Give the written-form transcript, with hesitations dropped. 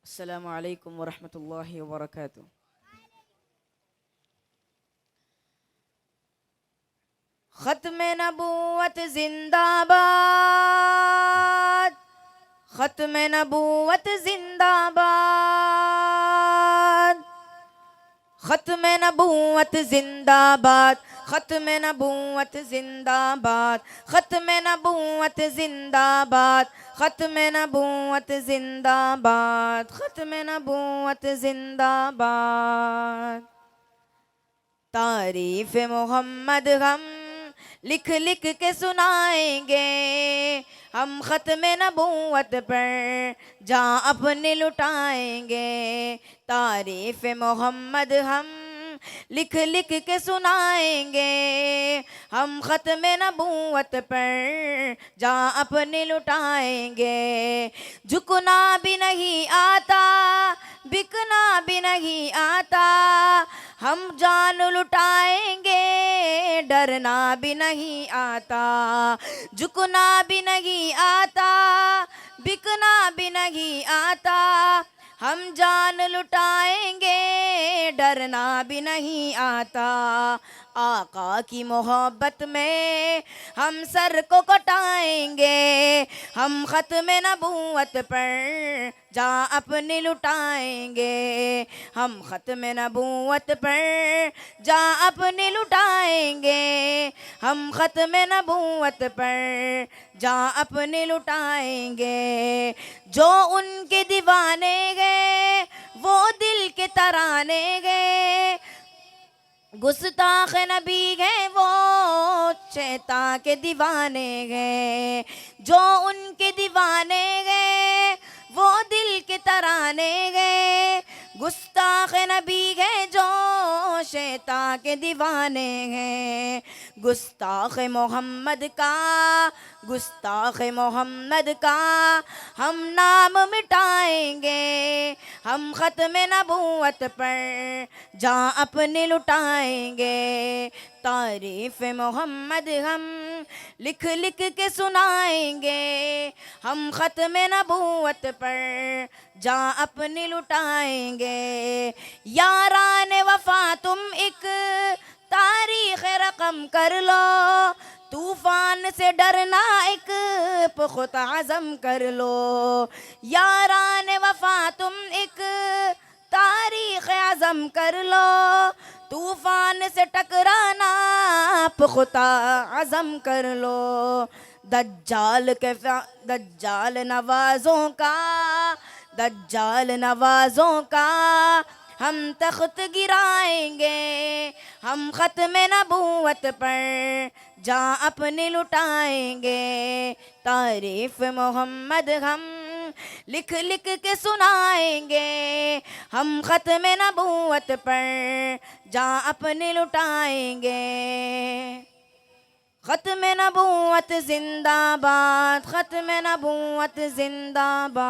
अस्सलामु अलैकुम वरहमतुल्लाहि वबरकातुह। खत्म नबूवत जिंदाबाद, खत्म नबूवत जिंदाबाद, खत्म नबूवत जिंदाबाद, खत्म नबूवत जिंदाबाद, खत्म नबूवत जिंदाबाद, खत्म नबूवत जिंदाबाद, खत्म नबूवत जिंदाबाद। तारीफ मोहम्मद हम लिख लिख के सुनाएंगे, हम ख़त्म नबूवत पर जा अपने लुटाएंगे। तारीफ मोहम्मद हम लिख लिख के सुनाएंगे, हम ख़त्म नबूवत पर जा अपने लुटाएंगे। झुकना भी नहीं आता, बिकना भी नहीं आता, हम जान लुटाएंगे, डरना भी नहीं आता। झुकना भी नहीं आता, बिकना भी नहीं आता, हम जान लुटाएंगे, डरना भी नहीं आता। आका की मोहब्बत में हम सर को कटाएंगे, हम ख़त्म नबूवत पर जा अपने लुटाएंगे, हम ख़त्म नबूवत पर जा अपने लुटाएंगे, हम ख़त्म नबूवत पर जा अपने लुटाएंगे। जो उनके दीवाने गए वो दिल के तराने गए, गुस्ताख नबी गए वो शैतान के दीवाने गए। जो उनके दीवाने गए वो दिल के तराने गए, गुस्ताख नबी गए जो शैतान के दीवाने हैं। गुस्ताख मोहम्मद का, गुस्ताख मोहम्मद का हम नाम मिटाएंगे, हम ख़त्म नबूवत पर जा अपने लुटाएंगे। तारीफ मोहम्मद हम लिख लिख के सुनाएंगे, हम ख़त्म नबूवत पर जा अपने लुटाएंगे। यारान वफा तुम एक तारीख़ रकम कर लो, तूफ़ान से डरना एक पुख्ता अज़म कर लो। यारान वफा तुम एक तारीख़ अज़म कर लो, तूफ़ान से टकराना पुख्ता अज़म कर लो। दज्जाल नवाज़ों का, दज्जाल नवाज़ों का हम तख्त गिराएंगे, हम ख़त्म नबूवत पर जा अपने लुटाएंगे। तारीफ मोहम्मद हम लिख लिख के सुनाएंगे, हम ख़त्म नबूवत पर जा अपने लुटाएंगे। ख़त्म नबूवत जिंदाबाद, ख़त्म नबूवत जिंदाबाद।